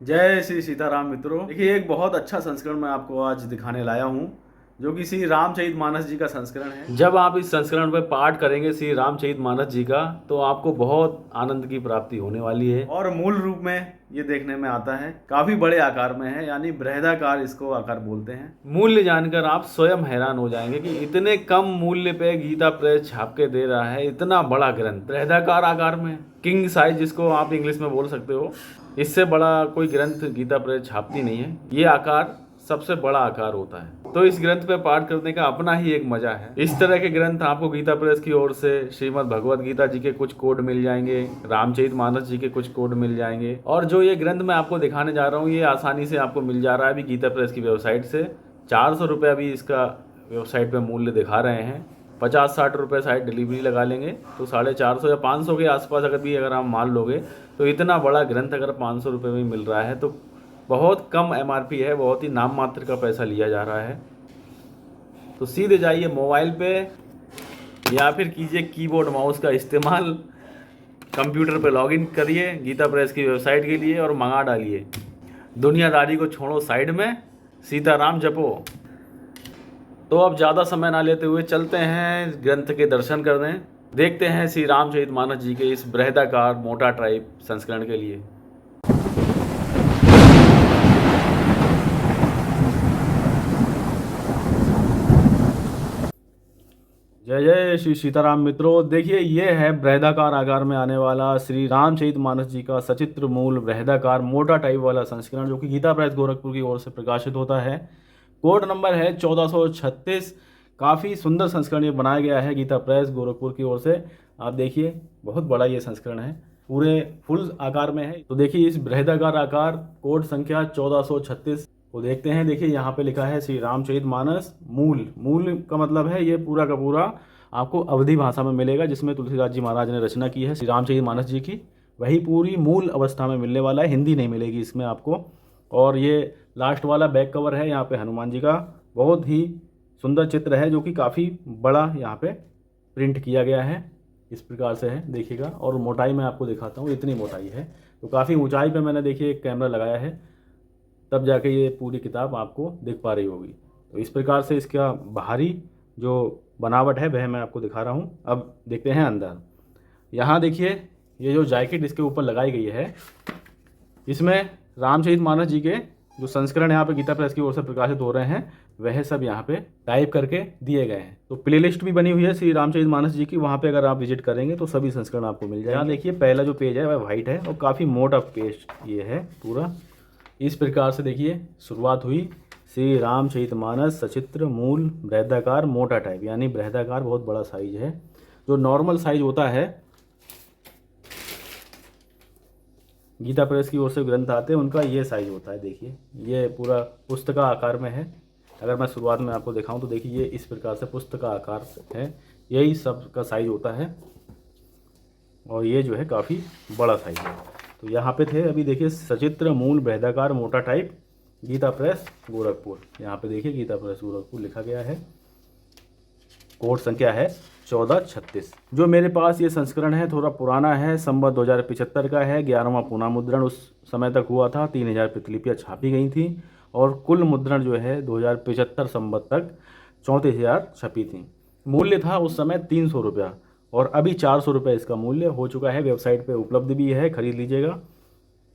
जय श्री सीताराम मित्रों। देखिए, एक बहुत अच्छा संस्करण मैं आपको आज दिखाने लाया हूँ, जो कि श्री रामचरितमानस जी का संस्करण है। जब आप इस संस्करण पर पाठ करेंगे श्री रामचरितमानस जी का, तो आपको बहुत आनंद की प्राप्ति होने वाली है। और मूल रूप में ये देखने में आता है, काफी बड़े आकार में है, यानी बृहदाकार इसको आकार बोलते हैं। मूल्य जानकर आप स्वयं हैरान हो जाएंगे कि इतने कम मूल्य पे गीता प्रेस छाप के दे रहा है इतना बड़ा ग्रंथ बृहदाकार आकार में, किंग साइज जिसको आप इंग्लिश में बोल सकते हो। इससे बड़ा कोई ग्रंथ गीता प्रेस छापती नहीं है। ये आकार सबसे बड़ा आकार होता है, तो इस ग्रंथ पे पाठ करने का अपना ही एक मजा है। इस तरह के ग्रंथ आपको गीता प्रेस की ओर से श्रीमद् भगवद गीता जी के कुछ कोड मिल जाएंगे, रामचरितमानस जी के कुछ कोड मिल जाएंगे, और जो ये ग्रंथ मैं आपको दिखाने जा रहा हूँ ये आसानी से आपको मिल जा रहा है अभी गीता प्रेस की वेबसाइट से। 400 रुपये अभी इसका वेबसाइट पे मूल्य दिखा रहे हैं। 50-60 रुपये शायद डिलीवरी लगा लेंगे, तो 450 या 500 के आसपास अगर आप माल लोगे, तो इतना बड़ा ग्रंथ अगर 500 रुपये में मिल रहा है तो बहुत कम एमआरपी है, बहुत ही नाम मात्र का पैसा लिया जा रहा है। तो सीधे जाइए मोबाइल पे या फिर कीजिए कीबोर्ड माउस का इस्तेमाल, कंप्यूटर पे लॉगिन करिए गीता प्रेस की वेबसाइट के लिए और मंगा डालिए। दुनियादारी को छोड़ो साइड में, सीताराम जपो। तो अब ज़्यादा समय ना लेते हुए चलते हैं ग्रंथ के दर्शन करने, देखते हैं श्री रामचरितमानस जी के इस बृहदाकार मोटा टाइप संस्करण के लिए। जय जय श्री सीताराम मित्रों। देखिए, ये है बृहदाकार आकार में आने वाला श्री रामचरितमानस जी का सचित्र मूल बृहदाकार मोटा टाइप वाला संस्करण, जो कि गीता प्रेस गोरखपुर की ओर से प्रकाशित होता है। कोड नंबर है 1436। काफ़ी सुंदर संस्करण ये बनाया गया है गीता प्रेस गोरखपुर की ओर से। आप देखिए, बहुत बड़ा ये संस्करण है, पूरे फुल आकार में है। तो देखिए, इस बृहदाकार आकार कोड संख्या 1436 को देखते हैं। देखिए, यहाँ पे लिखा है श्री रामचरितमानस मूल। मूल का मतलब है ये पूरा का पूरा आपको अवधी भाषा में मिलेगा, जिसमें तुलसीदास जी महाराज ने रचना की है श्री रामचरितमानस जी की, वही पूरी मूल अवस्था में मिलने वाला है। हिंदी नहीं मिलेगी इसमें आपको। और ये लास्ट वाला बैक कवर है, यहाँ पे हनुमान जी का बहुत ही सुंदर चित्र है, जो कि काफ़ी बड़ा यहाँ पे प्रिंट किया गया है। इस प्रकार से है, देखिएगा। और मोटाई मैं आपको दिखाता हूँ, इतनी मोटाई है। तो काफ़ी ऊंचाई पे मैंने देखिए एक कैमरा लगाया है, तब जाके ये पूरी किताब आपको दिख पा रही होगी। तो इस प्रकार से इसका बाहरी जो बनावट है वह मैं आपको दिखा रहा हूँ। अब देखते हैं अंदर। यहाँ देखिए, ये जो जैकेट इसके ऊपर लगाई गई है, इसमें रामचरितमानस जी के जो संस्करण यहाँ पे गीता प्रेस की ओर से प्रकाशित हो रहे हैं वह सब यहाँ पे टाइप करके दिए गए हैं। तो प्लेलिस्ट भी बनी हुई है श्री रामचरितमानस जी की, वहाँ पे अगर आप विजिट करेंगे तो सभी संस्करण आपको मिल जाएंगे। यहाँ देखिए, पहला जो पेज है वह वाइट है और काफ़ी मोटा पेज ये है पूरा। इस प्रकार से देखिए शुरुआत हुई श्री रामचरितमानस सचित्र मूल बृहदाकार मोटा टाइप, यानी बृहदाकार बहुत बड़ा साइज है। जो नॉर्मल साइज होता है, गीता प्रेस की ओर से ग्रंथ आते हैं उनका ये साइज होता है। देखिए, ये पूरा पुस्तका आकार में है। अगर मैं शुरुआत में आपको दिखाऊं तो देखिए, ये इस प्रकार से पुस्तका आकार है, यही सब का साइज होता है। और ये जो है काफ़ी बड़ा साइज है। तो यहाँ पे थे अभी देखिए, सचित्र मूल बृहदाकार मोटा टाइप गीता प्रेस गोरखपुर। यहाँ पे देखिए गीता प्रेस गोरखपुर लिखा गया है। कोड संख्या है 1436। जो मेरे पास ये संस्करण है थोड़ा पुराना है, संवत 2075 का है। 11वां पुनः मुद्रण उस समय तक हुआ था। 3000 प्रतिलिपियाँ छापी गई थी और कुल मुद्रण जो है 2075 संवत तक 34,000 छपी थी। मूल्य था उस समय 300 रुपया और अभी 400 रुपये इसका मूल्य हो चुका है। वेबसाइट पे उपलब्ध भी है, खरीद लीजिएगा।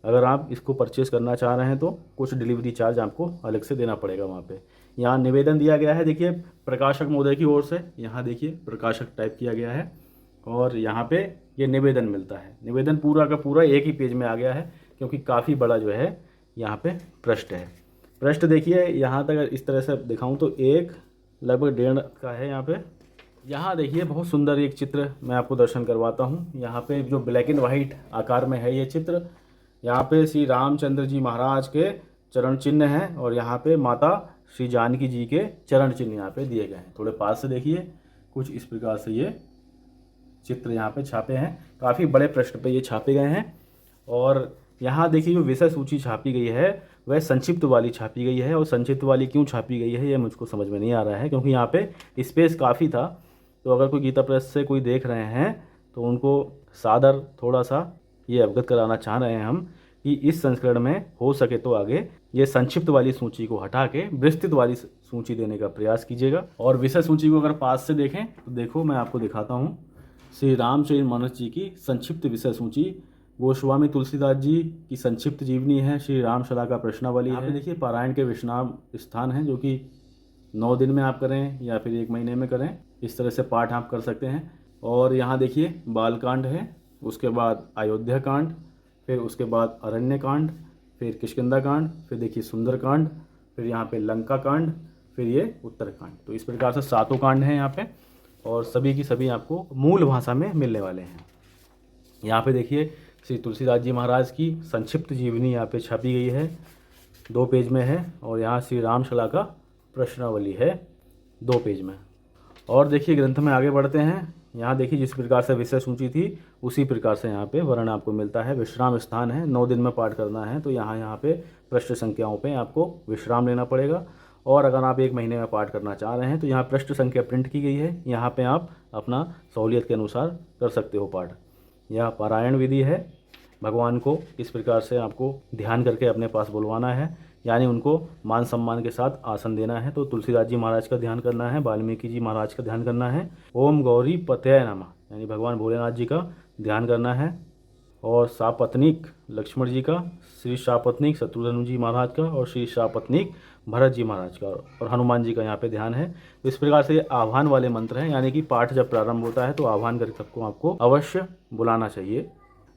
अगर आप इसको परचेज़ करना चाह रहे हैं तो कुछ डिलीवरी चार्ज आपको अलग से देना पड़ेगा वहाँ पे। यहाँ निवेदन दिया गया है, देखिए प्रकाशक महोदय की ओर से। यहाँ देखिए प्रकाशक टाइप किया गया है और यहाँ पे ये निवेदन मिलता है। निवेदन पूरा का पूरा एक ही पेज में आ गया है, क्योंकि काफ़ी बड़ा जो है यहाँ पे पृष्ठ है। पृष्ठ देखिए, यहाँ तक इस तरह से दिखाऊँ तो एक लगभग 1.5 का है यहाँ पे। यहाँ देखिए, बहुत सुंदर एक चित्र मैं आपको दर्शन करवाता हूँ। यहाँ पे जो ब्लैक एंड वाइट आकार में है ये चित्र, यहाँ पे श्री रामचंद्र जी महाराज के चरण चिन्ह हैं और यहाँ पे माता श्री जानकी जी के चरण चिन्ह यहाँ पे दिए गए हैं। थोड़े पास से देखिए, कुछ इस प्रकार से ये चित्र यहाँ पे छापे हैं। काफ़ी बड़े पृष्ठ पे ये छापे गए हैं। और यहाँ देखिए, जो विषय सूची छापी गई है वह संक्षिप्त वाली छापी गई है। और संक्षिप्त वाली क्यों छापी गई है ये मुझको समझ में नहीं आ रहा है, क्योंकि यहाँ पे स्पेस काफ़ी था। तो अगर कोई गीता प्रेस से कोई देख रहे हैं तो उनको सादर थोड़ा सा ये अवगत कराना चाह रहे हैं हम कि इस संस्करण में हो सके तो आगे ये संक्षिप्त वाली सूची को हटा के विस्तृत वाली सूची देने का प्रयास कीजिएगा। और विषय सूची को अगर पास से देखें तो देखो मैं आपको दिखाता हूँ। श्री रामचरितमानस जी की संक्षिप्त विषय सूची, गोस्वामी तुलसीदास जी की संक्षिप्त जीवनी है, श्री रामशला का प्रश्नावली है। देखिए पारायण के विश्राम स्थान हैं जो कि 9 दिन में आप करें या फिर 1 महीने में करें, इस तरह से पाठ आप कर सकते हैं। और यहाँ देखिए बालकांड है, उसके बाद अयोध्या कांड, फिर उसके बाद अरण्य कांड, फिर किष्किंधा कांड, फिर देखिए सुंदर कांड, फिर यहाँ पे लंका कांड, फिर ये उत्तर कांड। तो इस प्रकार से 7 कांड हैं यहाँ पे और सभी की सभी आपको मूल भाषा में मिलने वाले हैं। यहाँ पे देखिए श्री तुलसीदास जी महाराज की संक्षिप्त जीवनी यहाँ पे छपी गई है, 2 पेज में है। और यहाँ श्री रामशला का प्रश्नावली है 2 पेज में। और देखिए ग्रंथ में आगे बढ़ते हैं। यहाँ देखिए जिस प्रकार से विषय सूची थी उसी प्रकार से यहाँ पे वर्ण आपको मिलता है। विश्राम स्थान है, 9 दिन में पाठ करना है तो यहाँ पे पृष्ठ संख्याओं पे आपको विश्राम लेना पड़ेगा। और अगर आप 1 महीने में पाठ करना चाह रहे हैं तो यहाँ पृष्ठ संख्या प्रिंट की गई है, यहाँ पे आप अपना सहूलियत के अनुसार कर सकते हो पाठ। यह पारायण विधि है, भगवान को इस प्रकार से आपको ध्यान करके अपने पास बुलवाना है, यानी उनको मान सम्मान के साथ आसन देना है। तो तुलसीदास जी महाराज का ध्यान करना है, वाल्मीकि जी महाराज का ध्यान करना है, ओम गौरी पतये नमः यानी भगवान भोलेनाथ जी का ध्यान करना है। और सापत्नीक लक्ष्मण जी का, श्री सापत्नीक शत्रुघ्न जी महाराज का और श्री सापत्नीक भरत जी महाराज का और हनुमान जी का यहाँ पे ध्यान है। तो इस प्रकार से आह्वान वाले मंत्र हैं, यानी कि पाठ जब प्रारंभ होता है तो आह्वान करके सबको आपको अवश्य बुलाना चाहिए।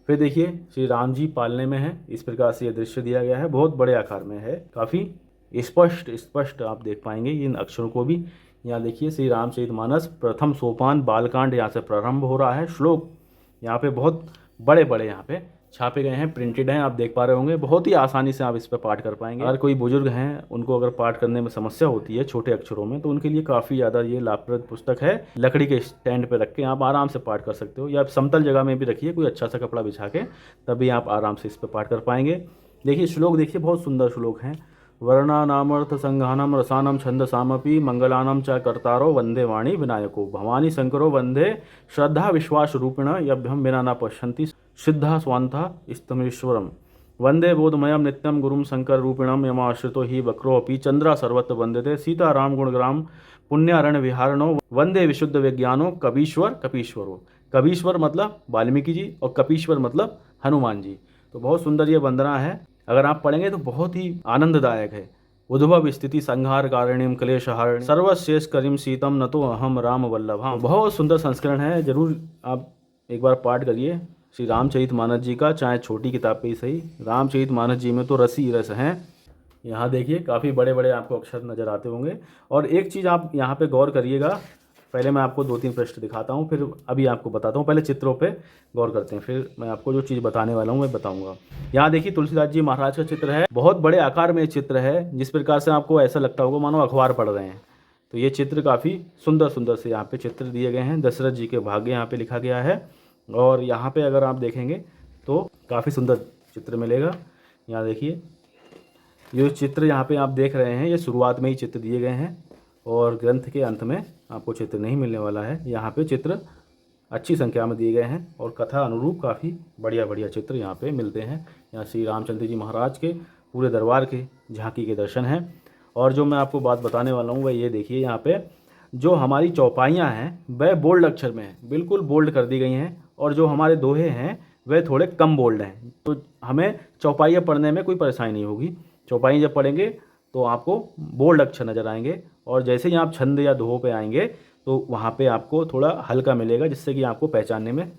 फिर देखिए श्री राम जी पालने में है, इस प्रकार से ये दृश्य दिया गया है, बहुत बड़े आकार में है, काफ़ी स्पष्ट आप देख पाएंगे इन अक्षरों को भी। यहाँ देखिए श्री रामचरितमानस प्रथम सोपान बालकांड यहाँ से प्रारंभ हो रहा है। श्लोक यहाँ पे बहुत बड़े बड़े यहाँ पे छापे गए हैं, प्रिंटेड हैं, आप देख पा रहे होंगे। बहुत ही आसानी से आप इस पर पाठ कर पाएंगे। अगर कोई बुजुर्ग हैं उनको अगर पाठ करने में समस्या होती है छोटे अक्षरों में तो उनके लिए काफ़ी ज़्यादा ये लाभप्रद पुस्तक है। लकड़ी के स्टैंड पे रख के आप आराम से पाठ कर सकते हो, या समतल जगह में भी रखिए कोई अच्छा सा कपड़ा बिछा के, तभी आप आराम से इस पर पाठ कर पाएंगे। देखिए श्लोक देखिए बहुत सुंदर श्लोक हैं। वर्णानामर्थ संघानम रसानम छंदसामपि मंगलानम च कर्तारो वंदे वाणी विनायको भवानी शंकरो वंदे श्रद्धा विश्वास रूपिण यभ्यम बिना न पश्यन्ति सिद्धा स्वांथा स्तमेश्वरम वंदे बोधमयम नित्यम गुरुम शंकर रूपिणम यमाश्रितो ही वक्रोऽपि चंद्रा सर्वत्र वंदते सीता राम गुणग्राम पुण्यारण्य विहारणो वंदे विशुद्ध विज्ञानो कपीश्वर कपीश्वरो। कपीश्वर मतलब वाल्मीकि जी और कपीश्वर मतलब हनुमान जी। तो बहुत सुंदर ये वंदना है, अगर आप पढ़ेंगे तो बहुत ही आनंददायक है। उद्भव स्थिति संहार कारिणीम क्लेशहारिणी सर्वशेष करीम सीतम न तो अहम राम वल्लभाम। बहुत सुंदर संस्करण है, जरूर आप एक बार पाठ करिए श्री रामचरितमानस जी का, चाहे छोटी किताब पे ही सही। रामचरितमानस जी में तो रस ही रस हैं। यहाँ देखिए काफ़ी बड़े बड़े आपको अक्षर नज़र आते होंगे। और एक चीज़ आप यहाँ पे गौर करिएगा, पहले मैं आपको 2-3 पृष्ठ दिखाता हूँ, फिर अभी आपको बताता हूँ। पहले चित्रों पे गौर करते हैं, फिर मैं आपको जो चीज़ बताने वाला हूँ मैं बताऊँगा। यहाँ देखिए तुलसीदास जी महाराज का चित्र है, बहुत बड़े आकार में चित्र है, जिस प्रकार से आपको ऐसा लगता होगा मानो अखबार पढ़ रहे हैं। तो ये चित्र काफ़ी सुंदर सुंदर से यहाँ पे चित्र दिए गए हैं। दशरथ जी के भाग्य यहाँ पे लिखा गया है। और यहाँ पे अगर आप देखेंगे तो काफ़ी सुंदर चित्र मिलेगा। यहाँ देखिए ये चित्र यहाँ पे आप देख रहे हैं, ये शुरुआत में ही चित्र दिए गए हैं और ग्रंथ के अंत में आपको चित्र नहीं मिलने वाला है। यहाँ पे चित्र अच्छी संख्या में दिए गए हैं और कथा अनुरूप काफ़ी बढ़िया बढ़िया चित्र यहाँ पे मिलते हैं। यहाँ श्री रामचंद्र जी महाराज के पूरे दरबार के झांकी के दर्शन हैं। और जो मैं आपको बात बताने वाला हूँ वह ये देखिए, यहाँ पे जो हमारी चौपाइयाँ हैं वह बोल्ड अक्षर में है, बिल्कुल बोल्ड कर दी गई हैं। और जो हमारे दोहे हैं वह थोड़े कम बोल्ड हैं, तो हमें चौपाइयाँ पढ़ने में कोई परेशानी नहीं होगी। चौपाई जब पढ़ेंगे तो आपको बोल्ड अक्षर नज़र आएंगे, और जैसे ही आप छंद या दोहों पे आएंगे तो वहाँ पे आपको थोड़ा हल्का मिलेगा, जिससे कि आपको पहचानने में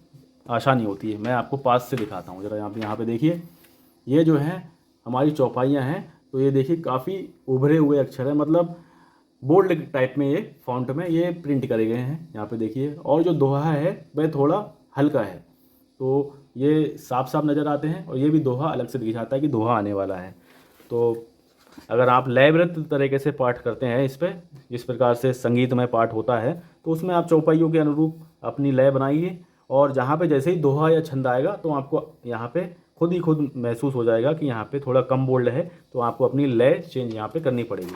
आसानी होती है। मैं आपको पास से दिखाता हूँ, ज़रा यहाँ पे देखिए, ये जो है हमारी चौपाइयाँ हैं। तो ये देखिए काफ़ी उभरे हुए अक्षर है, मतलब बोल्ड टाइप में ये फॉन्ट में ये प्रिंट करे गए हैं यहाँ पे देखिए। और जो दोहा है वह थोड़ा हल्का है, तो ये साफ साफ नज़र आते हैं। और ये भी दोहा अलग से दिखाता है कि दोहा आने वाला है। तो अगर आप लयबद्ध तरीके से पाठ करते हैं इस पर, जिस प्रकार से संगीतमय पाठ होता है, तो उसमें आप चौपाइयों के अनुरूप अपनी लय बनाइए। और जहाँ पे जैसे ही दोहा या छंद आएगा तो आपको यहाँ पे खुद ही खुद महसूस हो जाएगा कि यहाँ पे थोड़ा कम बोल्ड है, तो आपको अपनी लय चेंज यहाँ पे करनी पड़ेगी।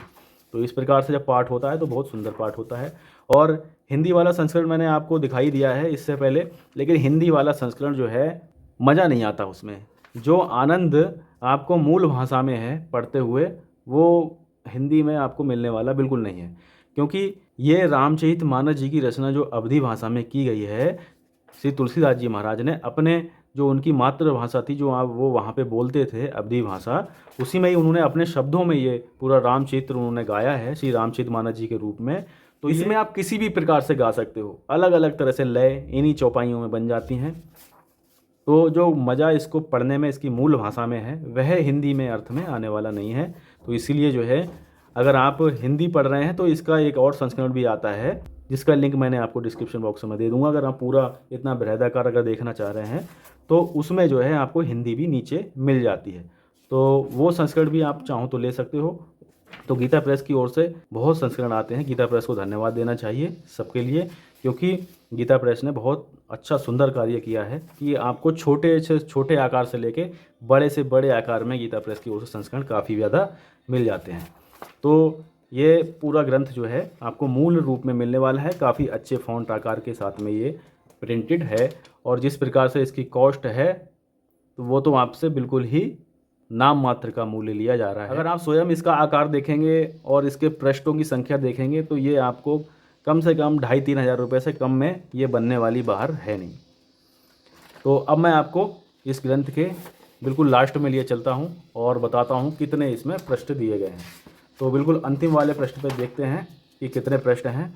तो इस प्रकार से जब पाठ होता है तो बहुत सुंदर पाठ होता है। और हिंदी वाला संस्करण मैंने आपको दिखाई दिया है इससे पहले, लेकिन हिंदी वाला संस्करण जो है मज़ा नहीं आता उसमें। जो आनंद आपको मूल भाषा में है पढ़ते हुए, वो हिंदी में आपको मिलने वाला बिल्कुल नहीं है, क्योंकि ये रामचरित मानस जी की रचना जो अवधी भाषा में की गई है, श्री तुलसीदास जी महाराज ने अपने जो उनकी मातृभाषा थी, जो आप वो वहाँ पे बोलते थे अवधी भाषा, उसी में ही उन्होंने अपने शब्दों में ये पूरा रामचरित्र उन्होंने गाया है श्री रामचरित मानस जी के रूप में। तो इसमें आप किसी भी प्रकार से गा सकते हो, अलग अलग तरह से लय इन्हीं चौपाइयों में बन जाती हैं। तो जो मज़ा इसको पढ़ने में इसकी मूल भाषा में है, वह हिंदी में अर्थ में आने वाला नहीं है। तो इसीलिए जो है, अगर आप हिंदी पढ़ रहे हैं तो इसका एक और संस्करण भी आता है, जिसका लिंक मैंने आपको डिस्क्रिप्शन बॉक्स में दे दूंगा। अगर आप पूरा इतना बृहदाकार अगर देखना चाह रहे हैं तो उसमें जो है आपको हिंदी भी नीचे मिल जाती है, तो वो संस्करण भी आप चाहो तो ले सकते हो। तो गीता प्रेस की ओर से बहुत संस्करण आते हैं, गीता प्रेस को धन्यवाद देना चाहिए सबके लिए, क्योंकि गीता प्रेस ने बहुत अच्छा सुंदर कार्य किया है कि आपको छोटे से छोटे आकार से लेके बड़े से बड़े आकार में गीता प्रेस की ओर से संस्करण काफ़ी ज़्यादा मिल जाते हैं। तो ये पूरा ग्रंथ जो है आपको मूल रूप में मिलने वाला है, काफ़ी अच्छे फॉन्ट आकार के साथ में ये प्रिंटेड है, और जिस प्रकार से इसकी कॉस्ट है तो वो तो आपसे बिल्कुल ही नाम मात्र का मूल्य लिया जा रहा है। अगर आप स्वयं इसका आकार देखेंगे और इसके पृष्ठों की संख्या देखेंगे तो ये आपको कम से कम 2,500-3 हज़ार रुपये से कम में ये बनने वाली बाहर है नहीं। तो अब मैं आपको इस ग्रंथ के बिल्कुल लास्ट में लिए चलता हूँ और बताता हूँ कितने इसमें पृष्ठ दिए गए हैं। तो बिल्कुल अंतिम वाले पृष्ठ पे देखते हैं कि कितने पृष्ठ हैं।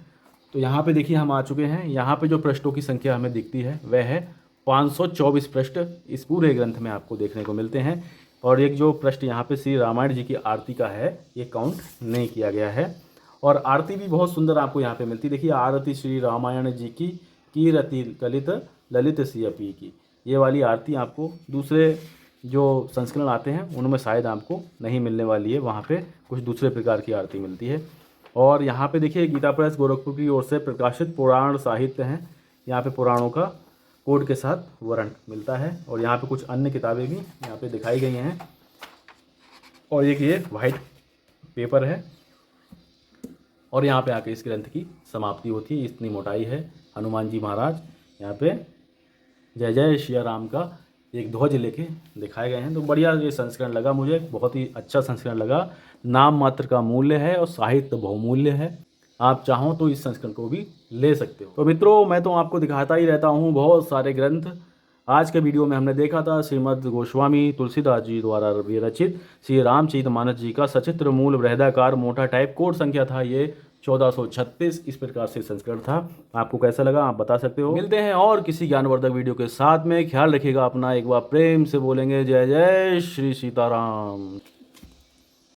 तो यहाँ पे देखिए हम आ चुके हैं। यहाँ पे जो पृष्ठों की संख्या हमें दिखती है वह है 524 पृष्ठ इस पूरे ग्रंथ में आपको देखने को मिलते हैं। और एक जो पृष्ठ यहाँ पे श्री रामायण जी की आरती का है, ये काउंट नहीं किया गया है। और आरती भी बहुत सुंदर आपको यहाँ पे मिलती है। देखिए, आरती श्री रामायण जी की कीरति कलित ललित सियपी की, ये वाली आरती आपको दूसरे जो संस्करण आते हैं उनमें शायद आपको नहीं मिलने वाली है, वहाँ पे कुछ दूसरे प्रकार की आरती मिलती है। और यहाँ पे देखिए गीता प्रेस गोरखपुर की ओर से प्रकाशित पुराण साहित्य हैं, यहाँ पे पुराणों का कोड के साथ वर्णन मिलता है। और यहाँ पे कुछ अन्य किताबें भी यहाँ पे दिखाई गई हैं। और एक ये वाइट पेपर है, और यहाँ पे आके इस ग्रंथ की समाप्ति होती है। इतनी मोटाई है। हनुमान जी महाराज यहाँ पे जय जय श्री राम का एक ध्वज लेके दिखाए गए हैं। तो बढ़िया ये संस्करण लगा मुझे, बहुत ही अच्छा संस्करण लगा। नाम मात्र का मूल्य है और साहित्य बहुमूल्य है। आप चाहो तो इस संस्करण को भी ले सकते हो। तो मित्रों, मैं तो आपको दिखाता ही रहता हूँ बहुत सारे ग्रंथ। आज के वीडियो में हमने देखा था श्रीमद् गोस्वामी तुलसीदास जी द्वारा विरचित श्री रामचरित मानस जी का सचित्र मूल बृहदाकार मोटा टाइप, कोड संख्या था ये 1436। इस प्रकार से संस्करण था। आपको कैसा लगा आप बता सकते हो। मिलते हैं और किसी ज्ञानवर्धक वीडियो के साथ में। ख्याल रखिएगा अपना। एक बार प्रेम से बोलेंगे जय जय श्री सीताराम।